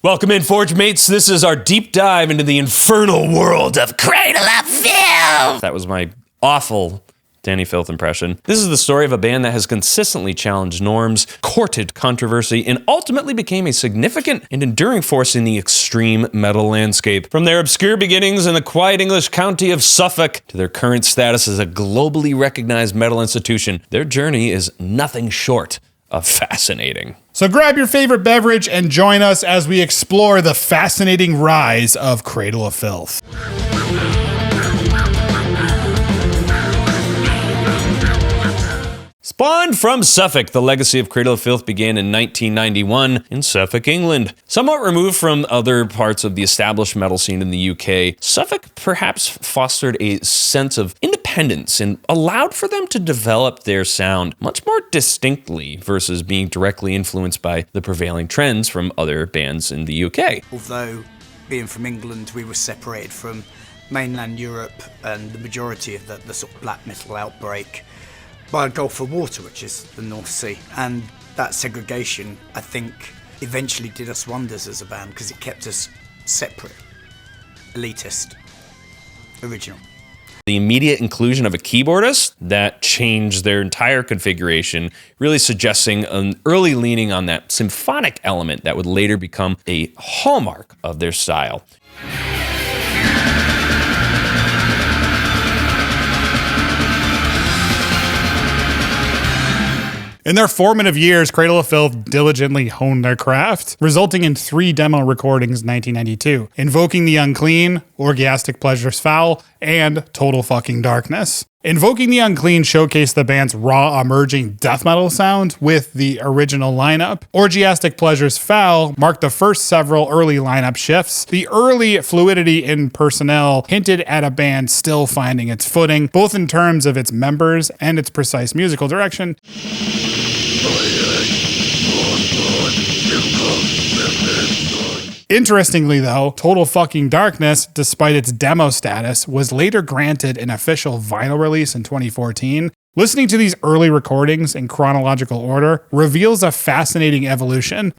Welcome in, Forgemates. This is our deep dive into the infernal world of Cradle of Filth. That was my awful Dani Filth impression. This is the story of a band that has consistently challenged norms, courted controversy, and ultimately became a significant and enduring force in the extreme metal landscape. From their obscure beginnings in the quiet English county of Suffolk to their current status as a globally recognized metal institution, their journey is nothing short of fascinating. So grab your favorite beverage and join us as we explore the fascinating rise of Cradle of Filth. Spawned from Suffolk, the legacy of Cradle of Filth began in 1991 in Suffolk, England. Somewhat removed from other parts of the established metal scene in the UK, Suffolk perhaps fostered a sense of independence and allowed for them to develop their sound much more distinctly versus being directly influenced by the prevailing trends from other bands in the UK. Although, being from England, we were separated from mainland Europe and the majority of the sort of black metal outbreak by a gulf of water, which is the North Sea. And that segregation, I think, eventually did us wonders as a band because it kept us separate, elitist, original. The immediate inclusion of a keyboardist that changed their entire configuration, really suggesting an early leaning on that symphonic element that would later become a hallmark of their style. In their formative years, Cradle of Filth diligently honed their craft, resulting in 3 demo recordings in 1992, Invoking the Unclean, Orgiastic Pleasures Foul, and Total Fucking Darkness. Invoking the Unclean showcased the band's raw, emerging death metal sound with the original lineup. Orgiastic Pleasures Foul marked the first several early lineup shifts. The early fluidity in personnel hinted at a band still finding its footing, both in terms of its members and its precise musical direction. Interestingly though, Total Fucking Darkness, despite its demo status, was later granted an official vinyl release in 2014. Listening to these early recordings in chronological order reveals a fascinating evolution.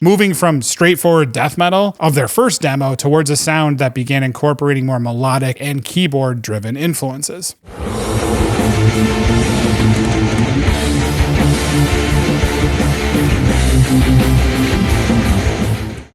Moving from straightforward death metal of their first demo towards a sound that began incorporating more melodic and keyboard-driven influences.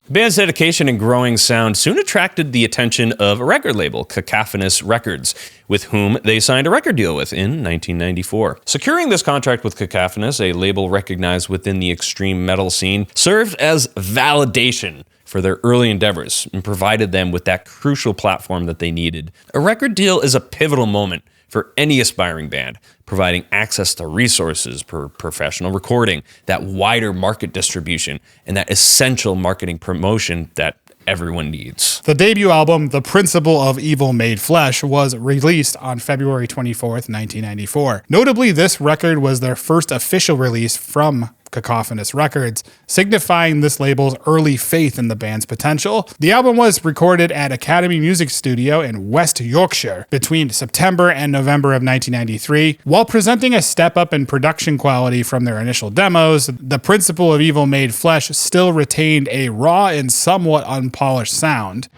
The band's dedication and growing sound soon attracted the attention of a record label, Cacophonous Records, with whom they signed a record deal with in 1994. Securing this contract with Cacophonous, a label recognized within the extreme metal scene, served as validation for their early endeavors and provided them with that crucial platform that they needed. A record deal is a pivotal moment for any aspiring band, providing access to resources for professional recording, that wider market distribution, and that essential marketing promotion that everyone needs. The debut album, The Principle of Evil Made Flesh, was released on February 24th, 1994. Notably, this record was their first official release from Cacophonous Records, signifying this label's early faith in the band's potential. The album was recorded at Academy Music Studio in West Yorkshire between September and November of 1993. While presenting a step up in production quality from their initial demos, The Principle of Evil Made Flesh still retained a raw and somewhat unpolished sound.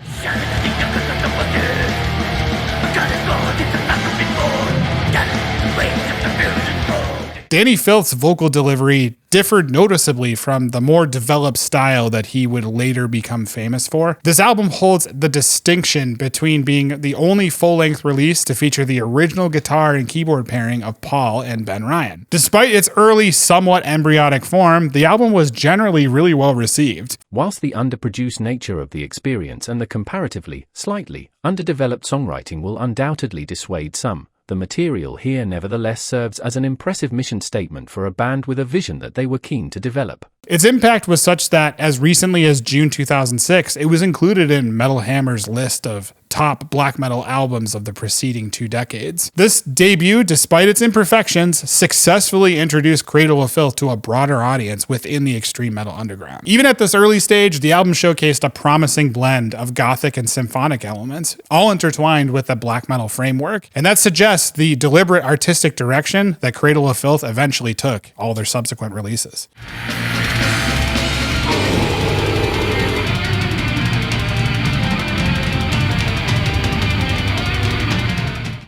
Dani Filth's vocal delivery differed noticeably from the more developed style that he would later become famous for. This album holds the distinction between being the only full-length release to feature the original guitar and keyboard pairing of Paul and Ben Ryan. Despite its early, somewhat embryonic form, the album was generally really well received. Whilst the underproduced nature of the experience and the comparatively, slightly, underdeveloped songwriting will undoubtedly dissuade some, the material here nevertheless serves as an impressive mission statement for a band with a vision that they were keen to develop. Its impact was such that, as recently as June 2006, it was included in Metal Hammer's list of top black metal albums of the preceding 2 decades. This debut, despite its imperfections, successfully introduced Cradle of Filth to a broader audience within the extreme metal underground. Even at this early stage, the album showcased a promising blend of gothic and symphonic elements, all intertwined with the black metal framework, and that suggests the deliberate artistic direction that Cradle of Filth eventually took all their subsequent releases.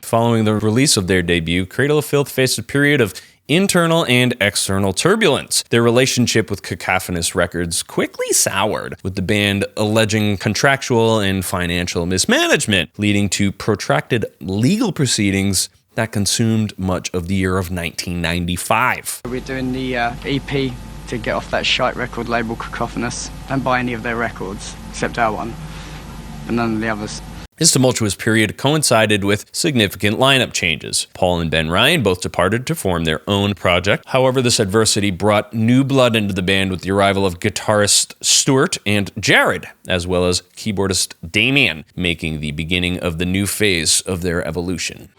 Following the release of their debut, Cradle of Filth faced a period of internal and external turbulence. Their relationship with Cacophonous Records quickly soured, with the band alleging contractual and financial mismanagement, leading to protracted legal proceedings that consumed much of the year of 1995. We're doing the EP to get off that shite record label Cacophonous. Don't buy any of their records, except our one, but none of the others. This tumultuous period coincided with significant lineup changes. Paul and Ben Ryan both departed to form their own project. However, this adversity brought new blood into the band with the arrival of guitarist Stuart and Jared, as well as keyboardist Damien, making the beginning of the new phase of their evolution.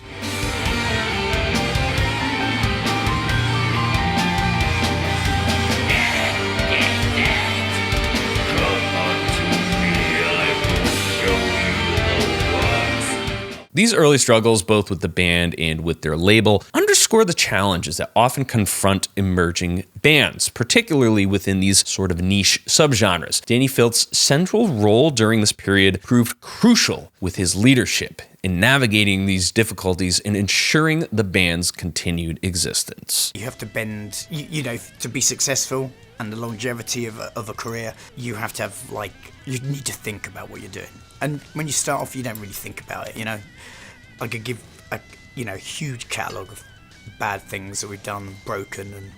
These early struggles, both with the band and with their label, underscore the challenges that often confront emerging bands, particularly within these sort of niche subgenres. Dani Filth's central role during this period proved crucial with his leadership in navigating these difficulties and ensuring the band's continued existence. You have to bend, you know, to be successful and the longevity of a career, you have to have, like, you need to think about what you're doing. And when you start off, you don't really think about it, you know. I could give a, huge catalogue of bad things that we've done, broken, and,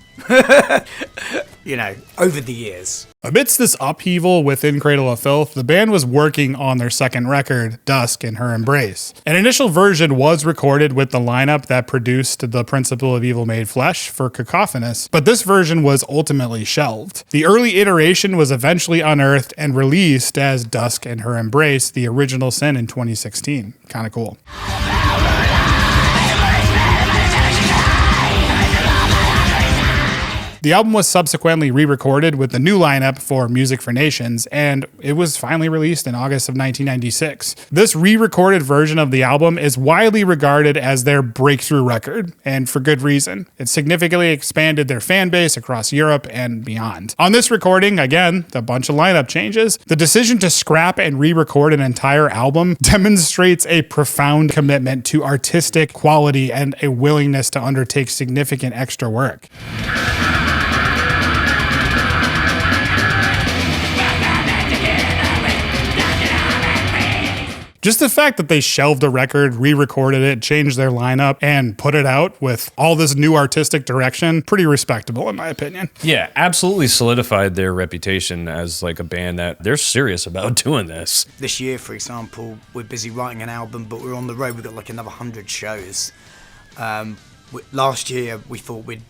over the years. Amidst this upheaval within Cradle of Filth, the band was working on their second record, Dusk and Her Embrace. An initial version was recorded with the lineup that produced The Principle of Evil Made Flesh for Cacophonous, but this version was ultimately shelved. The early iteration was eventually unearthed and released as Dusk and Her Embrace, the original sin in 2016. Kind of cool. The album was subsequently re-recorded with the new lineup for Music for Nations, and it was finally released in August of 1996. This re-recorded version of the album is widely regarded as their breakthrough record, and for good reason. It significantly expanded their fan base across Europe and beyond. On this recording, again, a bunch of lineup changes. The decision to scrap and re-record an entire album demonstrates a profound commitment to artistic quality and a willingness to undertake significant extra work. Just the fact that they shelved a record, re-recorded it, changed their lineup, and put it out with all this new artistic direction, pretty respectable in my opinion. Yeah, absolutely solidified their reputation as like a band that they're serious about doing this. This year, for example, we're busy writing an album, but we're on the road. We've got like another 100 shows. Last year, we thought we'd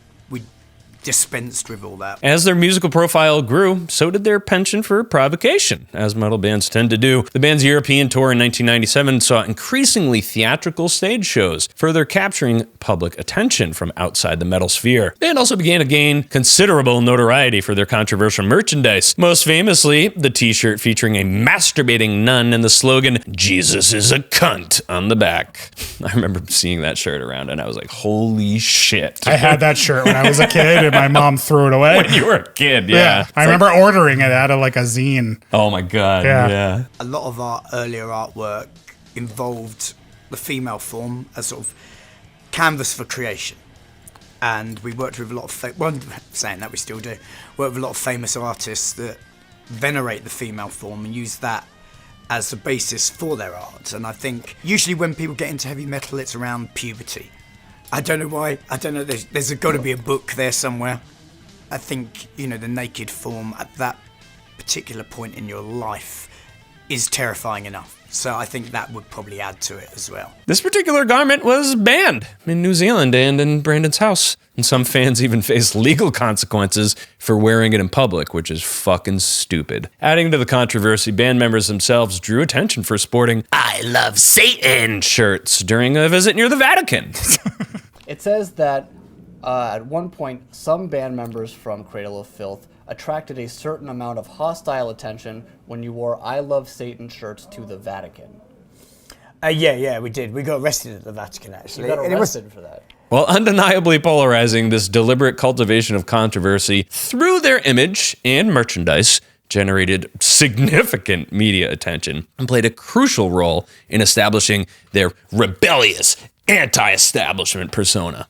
dispensed with all that. As their musical profile grew, so did their penchant for provocation, as metal bands tend to do. The band's European tour in 1997 saw increasingly theatrical stage shows, further capturing public attention from outside the metal sphere. The band also began to gain considerable notoriety for their controversial merchandise, most famously the t-shirt featuring a masturbating nun and the slogan, "Jesus is a cunt," on the back. I remember seeing that shirt around and I was like, holy shit. I had that shirt when I was a kid and my mom threw it away. When you were a kid, yeah. I remember ordering it out of like a zine. Oh my God, yeah. A lot of our earlier artwork involved the female form as sort of canvas for creation. And we worked with a lot of, saying that we still do, worked with a lot of famous artists that venerate the female form and use that as the basis for their art. And I think usually when people get into heavy metal, it's around puberty. I don't know why. I don't know. There's got to be a book there somewhere. I think, the naked form at that particular point in your life is terrifying enough. So I think that would probably add to it as well. This particular garment was banned in New Zealand and in Brandon's house. And some fans even faced legal consequences for wearing it in public, which is fucking stupid. Adding to the controversy, band members themselves drew attention for sporting "I Love Satan" shirts during a visit near the Vatican. It says that at one point, some band members from Cradle of Filth attracted a certain amount of hostile attention when you wore "I Love Satan" shirts to the Vatican. Yeah, we did. We got arrested at the Vatican, actually. You got arrested for that. While undeniably polarizing, this deliberate cultivation of controversy through their image and merchandise generated significant media attention and played a crucial role in establishing their rebellious, anti-establishment persona.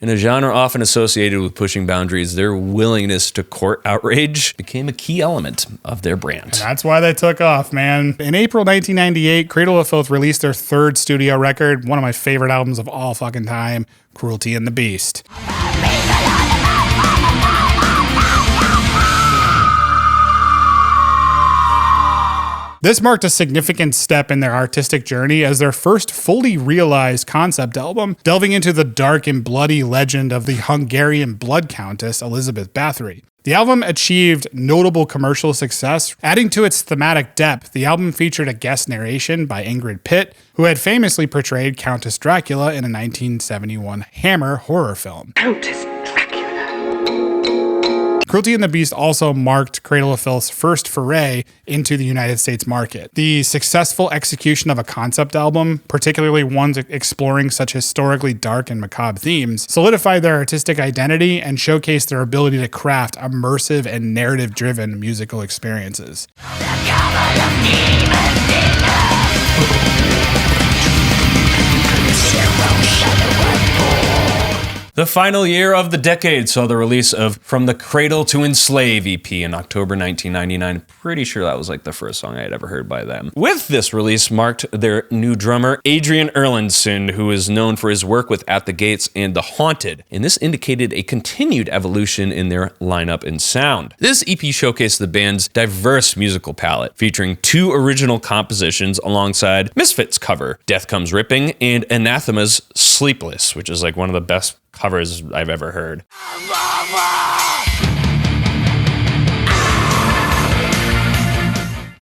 In a genre often associated with pushing boundaries, their willingness to court outrage became a key element of their brand. That's why they took off, man. In April 1998, Cradle of Filth released their third studio record, one of my favorite albums of all fucking time, Cruelty and the Beast. This marked a significant step in their artistic journey as their first fully realized concept album, delving into the dark and bloody legend of the Hungarian blood countess Elizabeth Bathory. The album achieved notable commercial success. Adding to its thematic depth, the album featured a guest narration by Ingrid Pitt, who had famously portrayed Countess Dracula in a 1971 Hammer horror film. Countess Dracula. Cruelty and the Beast also marked Cradle of Filth's first foray into the United States market. The successful execution of a concept album, particularly one exploring such historically dark and macabre themes, solidified their artistic identity and showcased their ability to craft immersive and narrative-driven musical experiences. The final year of the decade saw the release of From the Cradle to Enslave EP in October 1999. Pretty sure that was like the first song I had ever heard by them. With this release marked their new drummer, Adrian Erlandson, who is known for his work with At the Gates and The Haunted. And this indicated a continued evolution in their lineup and sound. This EP showcased the band's diverse musical palette, featuring 2 original compositions alongside Misfits' cover, Death Comes Ripping, and Anathema's Sleepless, which is like one of the best covers I've ever heard.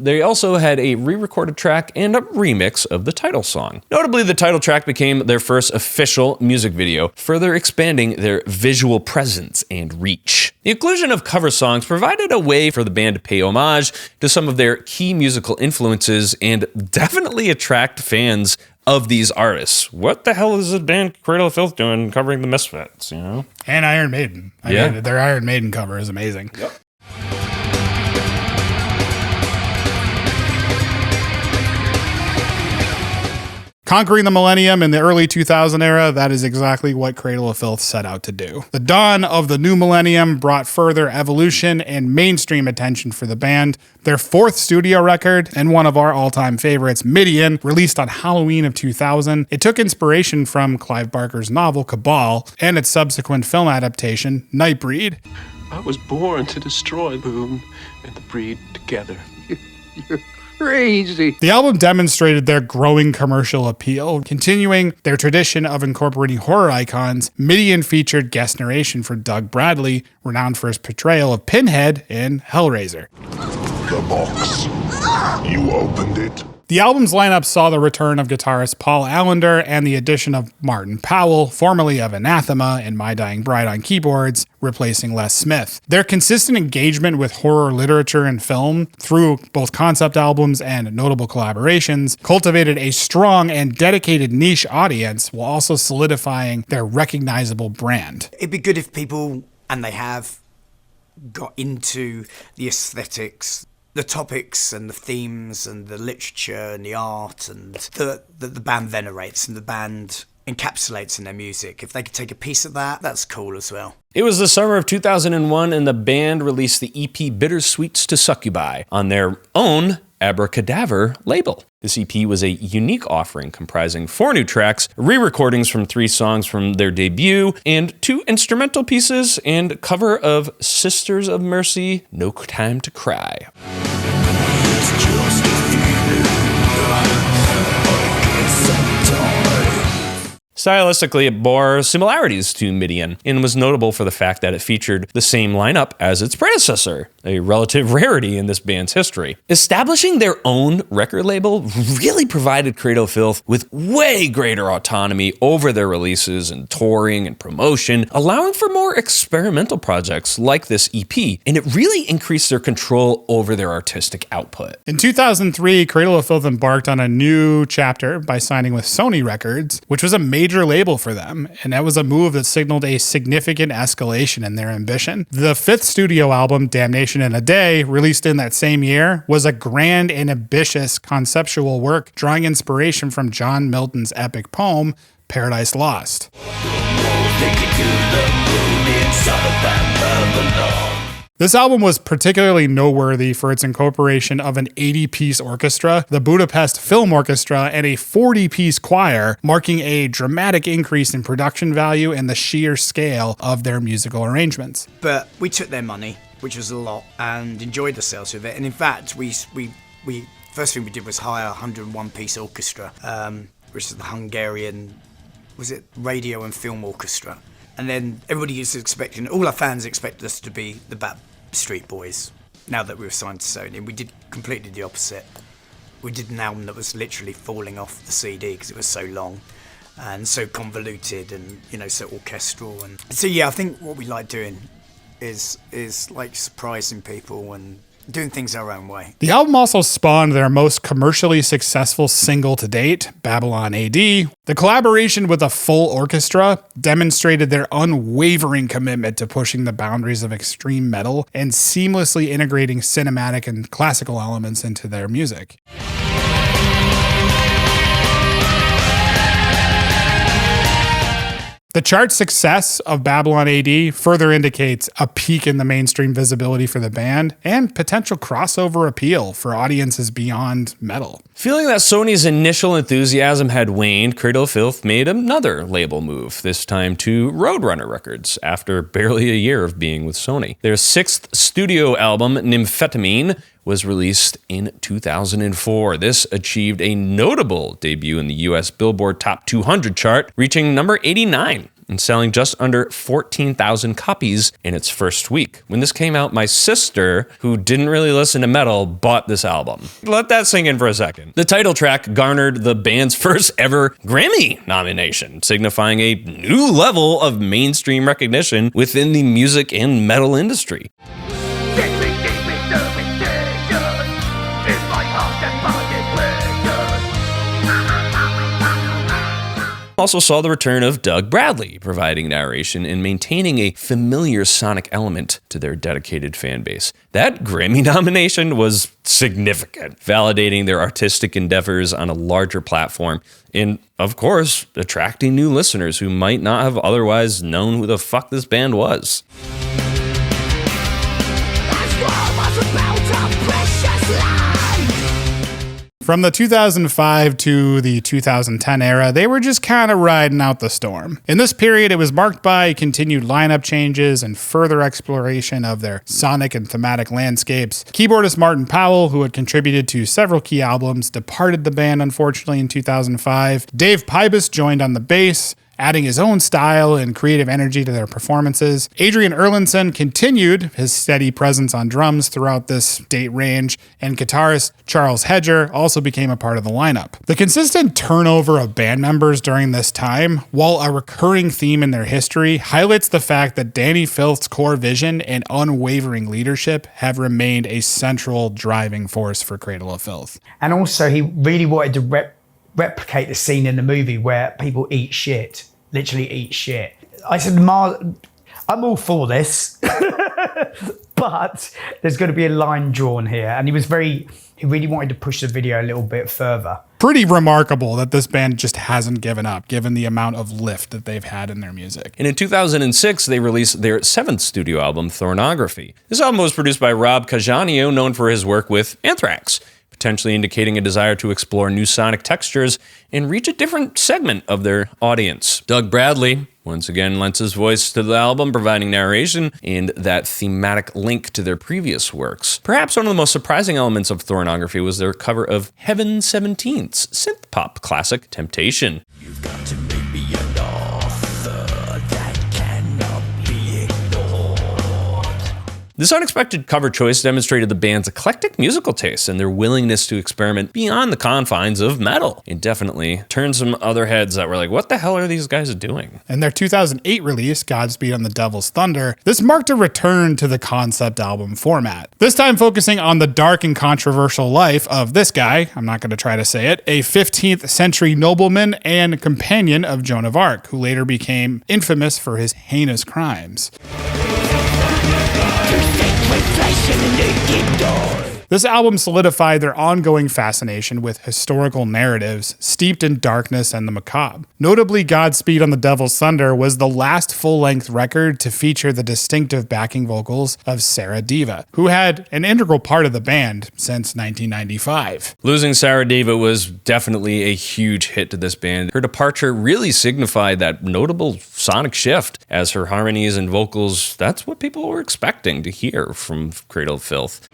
They also had a re-recorded track and a remix of the title song. Notably, the title track became their first official music video, further expanding their visual presence and reach. The inclusion of cover songs provided a way for the band to pay homage to some of their key musical influences and definitely attract fans of these artists. What the hell is the band Cradle of Filth doing covering the Misfits, you know? And Iron Maiden. Their Iron Maiden cover is amazing. Yep. Conquering the Millennium in the early 2000 era, that is exactly what Cradle of Filth set out to do. The dawn of the new millennium brought further evolution and mainstream attention for the band. Their 4th studio record, and one of our all-time favorites, Midian, released on Halloween of 2000. It took inspiration from Clive Barker's novel Cabal and its subsequent film adaptation, Nightbreed. I was born to destroy Boom and the Breed together. You're crazy. The album demonstrated their growing commercial appeal. Continuing their tradition of incorporating horror icons, Midian featured guest narration from Doug Bradley, renowned for his portrayal of Pinhead in Hellraiser. The box. You opened it. The album's lineup saw the return of guitarist Paul Allender and the addition of Martin Powell, formerly of Anathema and My Dying Bride on keyboards, replacing Les Smith. Their consistent engagement with horror literature and film through both concept albums and notable collaborations cultivated a strong and dedicated niche audience while also solidifying their recognizable brand. It'd be good if people, and they have, got into the aesthetics, the topics and the themes and the literature and the art and that the band venerates and the band encapsulates in their music. If they could take a piece of that, that's cool as well. It was the summer of 2001 and the band released the EP Bittersweets to Succubi on their own Abracadaver label. This EP was a unique offering comprising 4 new tracks, re-recordings from 3 songs from their debut, and 2 instrumental pieces, and cover of Sisters of Mercy, No Time to Cry. Stylistically, it bore similarities to Midian and was notable for the fact that it featured the same lineup as its predecessor, a relative rarity in this band's history. Establishing their own record label really provided Cradle of Filth with way greater autonomy over their releases and touring and promotion, allowing for more experimental projects like this EP, and it really increased their control over their artistic output. In 2003, Cradle of Filth embarked on a new chapter by signing with Sony Records, which was a major label for them, and that was a move that signaled a significant escalation in their ambition. The 5th studio album, Damnation in a Day, released in that same year, was a grand and ambitious conceptual work drawing inspiration from John Milton's epic poem, Paradise Lost. This album was particularly noteworthy for its incorporation of an 80-piece orchestra, the Budapest Film Orchestra, and a 40-piece choir, marking a dramatic increase in production value and the sheer scale of their musical arrangements. But we took their money, which was a lot, and enjoyed ourselves with it. And in fact, we first thing we did was hire a 101-piece orchestra, which is the Hungarian, was it Radio and Film Orchestra? And then everybody is expecting, all our fans expected us to be the Backstreet Boys now that we were signed to Sony. And we did completely the opposite. We did an album that was literally falling off the CD because it was so long and so convoluted and, you know, so orchestral. And so, yeah, I think what we like doing is like surprising people and doing things our own way. The album also spawned their most commercially successful single to date, Babylon AD. The collaboration with a full orchestra demonstrated their unwavering commitment to pushing the boundaries of extreme metal and seamlessly integrating cinematic and classical elements into their music. The chart success of Babylon AD further indicates a peak in the mainstream visibility for the band and potential crossover appeal for audiences beyond metal. Feeling that Sony's initial enthusiasm had waned, Cradle of Filth made another label move, this time to Roadrunner Records, after barely a year of being with Sony. Their 6th studio album, Nymphetamine, was released in 2004. This achieved a notable debut in the US Billboard Top 200 chart, reaching number 89 and selling just under 14,000 copies in its first week. When this came out, my sister, who didn't really listen to metal, bought this album. Let that sink in for a second. The title track garnered the band's first ever Grammy nomination, signifying a new level of mainstream recognition within the music and metal industry. Also saw the return of Doug Bradley, providing narration and maintaining a familiar sonic element to their dedicated fan base. That Grammy nomination was significant, validating their artistic endeavors on a larger platform and, of course, attracting new listeners who might not have otherwise known who the fuck this band was. From the 2005 to the 2010 era, they were just kind of riding out the storm. In this period, it was marked by continued lineup changes and further exploration of their sonic and thematic landscapes. Keyboardist Martin Powell, who had contributed to several key albums, departed the band unfortunately in 2005. Dave Pybus joined on the bass, adding his own style and creative energy to their performances. Adrian Erlandson continued his steady presence on drums throughout this date range, and guitarist Charles Hedger also became a part of the lineup. The consistent turnover of band members during this time, while a recurring theme in their history, highlights the fact that Dani Filth's core vision and unwavering leadership have remained a central driving force for Cradle of Filth. And also, he really wanted to replicate the scene in the movie where people eat shit, literally eat shit. I said, I'm all for this, but there's going to be a line drawn here. And he really wanted to push the video a little bit further. Pretty remarkable that this band just hasn't given up, given the amount of lift that they've had in their music. And in 2006, they released their 7th studio album, Thornography. This album was produced by Rob Caggiano, known for his work with Anthrax, potentially indicating a desire to explore new sonic textures and reach a different segment of their audience. Doug Bradley once again lends his voice to the album, providing narration and that thematic link to their previous works. Perhaps one of the most surprising elements of Thornography was their cover of Heaven 17th's synth pop classic Temptation. You've got to make me an offer that cannot be ignored. This unexpected cover choice demonstrated the band's eclectic musical tastes and their willingness to experiment beyond the confines of metal. It definitely turned some other heads that were like, what the hell are these guys doing? In their 2008 release, Godspeed on the Devil's Thunder, this marked a return to the concept album format. This time focusing on the dark and controversial life of this guy, I'm not going to try to say it, a 15th century nobleman and companion of Joan of Arc, who later became infamous for his heinous crimes. This album solidified their ongoing fascination with historical narratives steeped in darkness and the macabre. Notably, Godspeed on the Devil's Thunder was the last full-length record to feature the distinctive backing vocals of Sarah Diva, who had an integral part of the band since 1995. Losing Sarah Diva was definitely a huge hit to this band. Her departure really signified that notable sonic shift, as her harmonies and vocals, that's what people were expecting to hear from Cradle of Filth.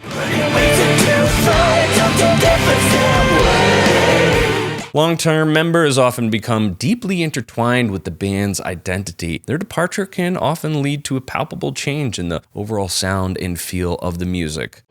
Long-term members often become deeply intertwined with the band's identity. Their departure can often lead to a palpable change in the overall sound and feel of the music.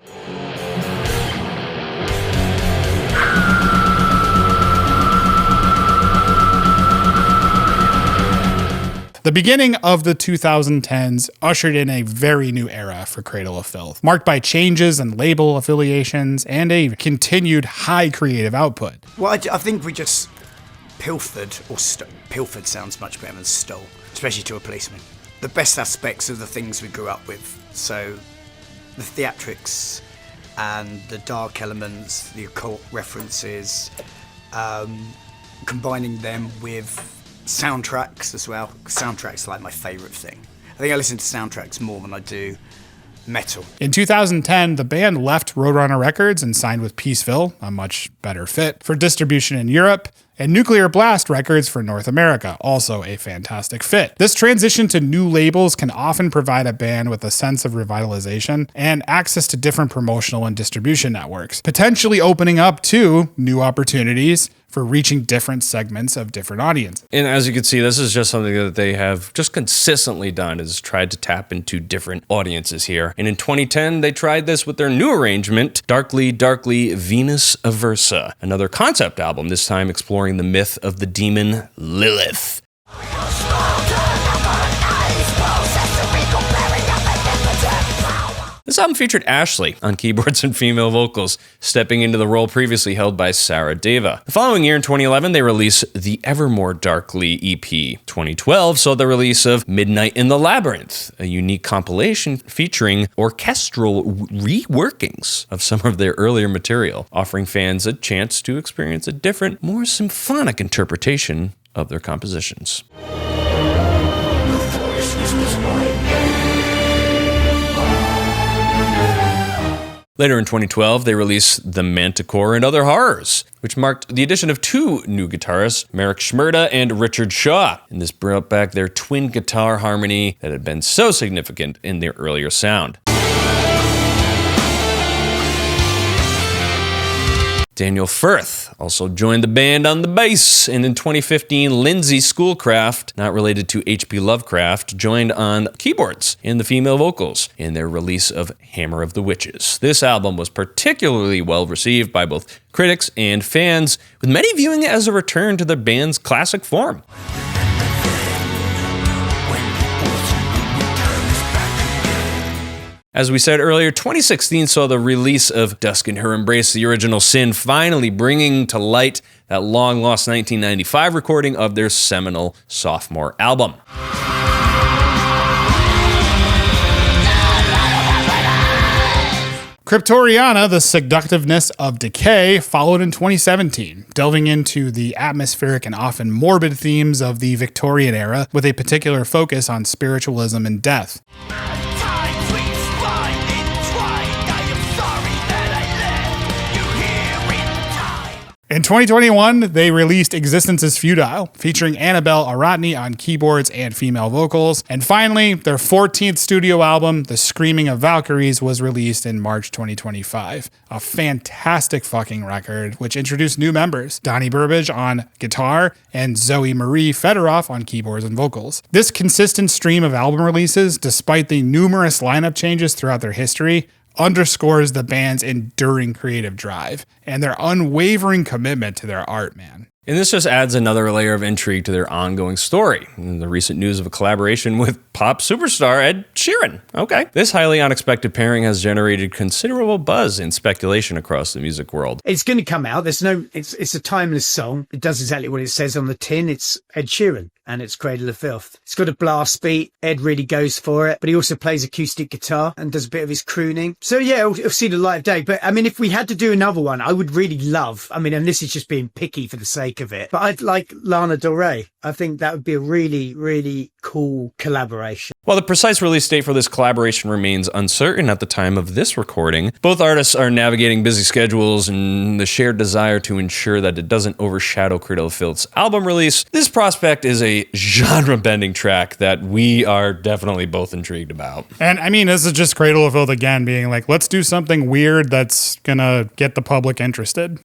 The beginning of the 2010s ushered in a very new era for Cradle of Filth, marked by changes in label affiliations and a continued high creative output. Well, I think we just pilfered, or pilfered sounds much better than stole, especially to a policeman. The best aspects of the things we grew up with. So the theatrics and the dark elements, the occult references, combining them with soundtracks as well. Soundtracks are like my favourite thing. I think I listen to soundtracks more than I do metal. In 2010, the band left Roadrunner Records and signed with Peaceville, a much better fit, for distribution in Europe, and Nuclear Blast Records for North America, also a fantastic fit. This transition to new labels can often provide a band with a sense of revitalization and access to different promotional and distribution networks, potentially opening up to new opportunities for reaching different segments of different audiences. And as you can see, this is just something that they have just consistently done, is tried to tap into different audiences here. And in 2010, they tried this with their new arrangement, Darkly, Darkly, Venus Aversa, another concept album, this time exploring the myth of the demon Lilith. This album featured Ashley on keyboards and female vocals, stepping into the role previously held by Sarah Diva. The following year, in 2011, they released the Evermore Darkly EP. 2012 saw the release of Midnight in the Labyrinth, a unique compilation featuring orchestral reworkings of some of their earlier material, offering fans a chance to experience a different, more symphonic interpretation of their compositions. Later in 2012, they released The Manticore and Other Horrors, which marked the addition of two new guitarists, Marek Shmurda and Richard Shaw. And this brought back their twin guitar harmony that had been so significant in their earlier sound. Daniel Filth also joined the band on the bass, and in 2015, Lindsay Schoolcraft, not related to H.P. Lovecraft, joined on keyboards and the female vocals in their release of Hammer of the Witches. This album was particularly well received by both critics and fans, with many viewing it as a return to the band's classic form. As we said earlier, 2016 saw the release of Dusk and Her Embrace, the original Sin, finally bringing to light that long-lost 1995 recording of their seminal sophomore album. Cryptoriana, The Seductiveness of Decay, followed in 2017, delving into the atmospheric and often morbid themes of the Victorian era with a particular focus on spiritualism and death. In 2021, they released Existence is Futile, featuring Annabelle Aratni on keyboards and female vocals. And finally, their 14th studio album, The Screaming of Valkyries, was released in March 2025. A fantastic fucking record, which introduced new members, Donnie Burbage on guitar and Zoe Marie Fedorov on keyboards and vocals. This consistent stream of album releases, despite the numerous lineup changes throughout their history, underscores the band's enduring creative drive and their unwavering commitment to their art, man. And this just adds another layer of intrigue to their ongoing story. And the recent news of a collaboration with pop superstar Ed Sheeran. Okay. This highly unexpected pairing has generated considerable buzz and speculation across the music world. It's going to come out. It's a timeless song. It does exactly what it says on the tin. It's Ed Sheeran and it's Cradle of Filth. It's got a blast beat. Ed really goes for it, but he also plays acoustic guitar and does a bit of his crooning. So yeah, it'll see the light of day. But I mean, if we had to do another one, I would really love, and this is just being picky for the sake of it, but I'd like Lana Del Rey. I think that would be a really, really cool collaboration. While the precise release date for this collaboration remains uncertain at the time of this recording, both artists are navigating busy schedules and the shared desire to ensure that it doesn't overshadow Cradle of Filth's album release. This prospect is a genre-bending track that we are definitely both intrigued about. And this is just Cradle of Filth again being like, let's do something weird that's gonna get the public interested.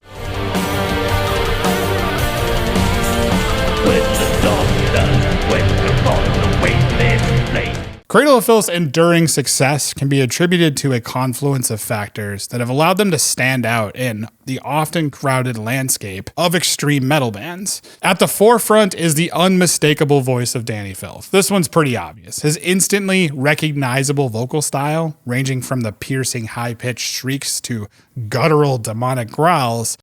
Cradle of Filth's enduring success can be attributed to a confluence of factors that have allowed them to stand out in the often crowded landscape of extreme metal bands. At the forefront is the unmistakable voice of Dani Filth. This one's pretty obvious. His instantly recognizable vocal style, ranging from the piercing high-pitched shrieks to guttural demonic growls,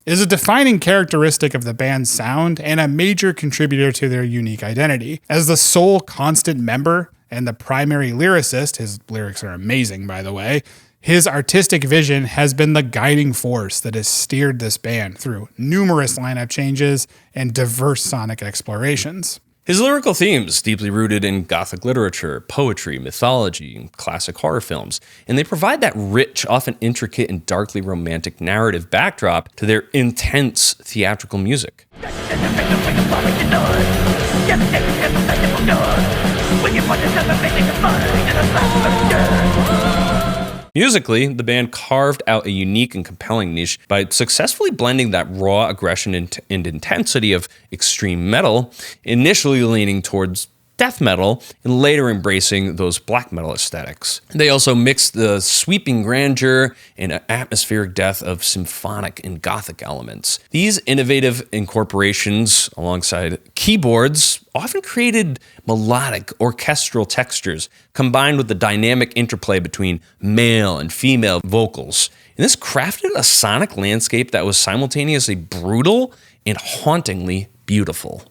is a defining characteristic of the band's sound and a major contributor to their unique identity. As the sole constant member and the primary lyricist, his lyrics are amazing, by the way, his artistic vision has been the guiding force that has steered this band through numerous lineup changes and diverse sonic explorations. His lyrical themes, deeply rooted in Gothic literature, poetry, mythology, and classic horror films, and they provide that rich, often intricate and darkly romantic narrative backdrop to their intense theatrical music. Musically, the band carved out a unique and compelling niche by successfully blending that raw aggression and intensity of extreme metal, initially leaning towards death metal and later embracing those black metal aesthetics. They also mixed the sweeping grandeur and atmospheric depth of symphonic and gothic elements. These innovative incorporations alongside keyboards often created melodic orchestral textures combined with the dynamic interplay between male and female vocals. And this crafted a sonic landscape that was simultaneously brutal and hauntingly beautiful.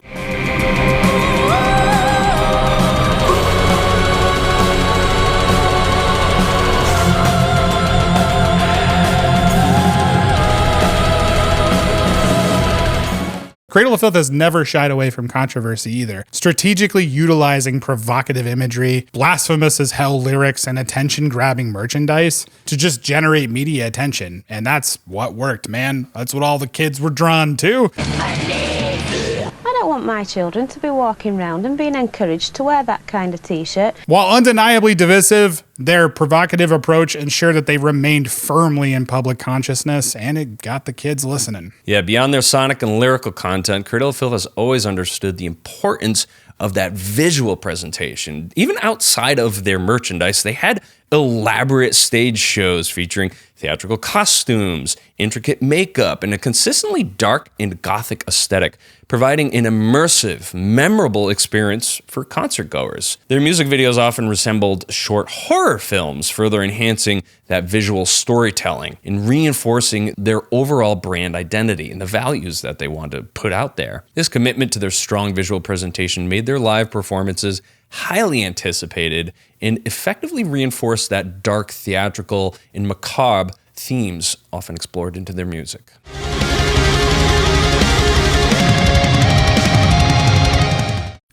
Cradle of Filth has never shied away from controversy either, strategically utilizing provocative imagery, blasphemous as hell lyrics, and attention-grabbing merchandise to just generate media attention. And that's what worked, man. That's what all the kids were drawn to. I don't want my children to be walking around and being encouraged to wear that kind of t-shirt. While undeniably divisive, their provocative approach ensured that they remained firmly in public consciousness, and it got the kids listening. Yeah, beyond their sonic and lyrical content, Cradle of Filth has always understood the importance of that visual presentation. Even outside of their merchandise, they had elaborate stage shows featuring theatrical costumes, intricate makeup, and a consistently dark and gothic aesthetic, providing an immersive, memorable experience for concert goers. Their music videos often resembled short horror films, further enhancing that visual storytelling and reinforcing their overall brand identity and the values that they want to put out there. This commitment to their strong visual presentation made their live performances highly anticipated and effectively reinforced that dark, theatrical, and macabre themes often explored into their music.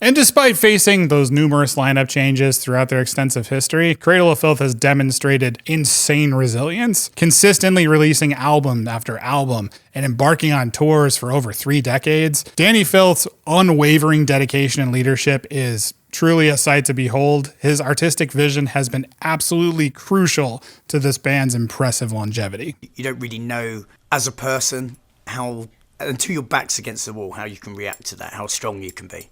And despite facing those numerous lineup changes throughout their extensive history, Cradle of Filth has demonstrated insane resilience, consistently releasing album after album and embarking on tours for over 3 decades. Dani Filth's unwavering dedication and leadership is truly a sight to behold. His artistic vision has been absolutely crucial to this band's impressive longevity. You don't really know as a person how, until your back's against the wall, how you can react to that, how strong you can be.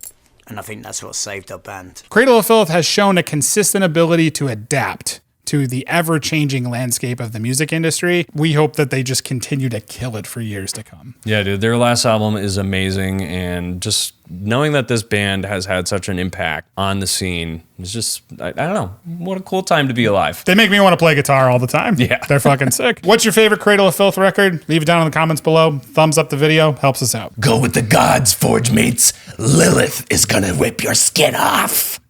And I think that's what saved our band. Cradle of Filth has shown a consistent ability to adapt to the ever-changing landscape of the music industry. We hope that they just continue to kill it for years to come. Yeah, dude, their last album is amazing, and just knowing that this band has had such an impact on the scene is just, I don't know, what a cool time to be alive. They make me want to play guitar all the time. Yeah. They're fucking sick. What's your favorite Cradle of Filth record? Leave it down in the comments below. Thumbs up the video, helps us out. Go with the gods, Forge mates. Lilith is gonna rip your skin off.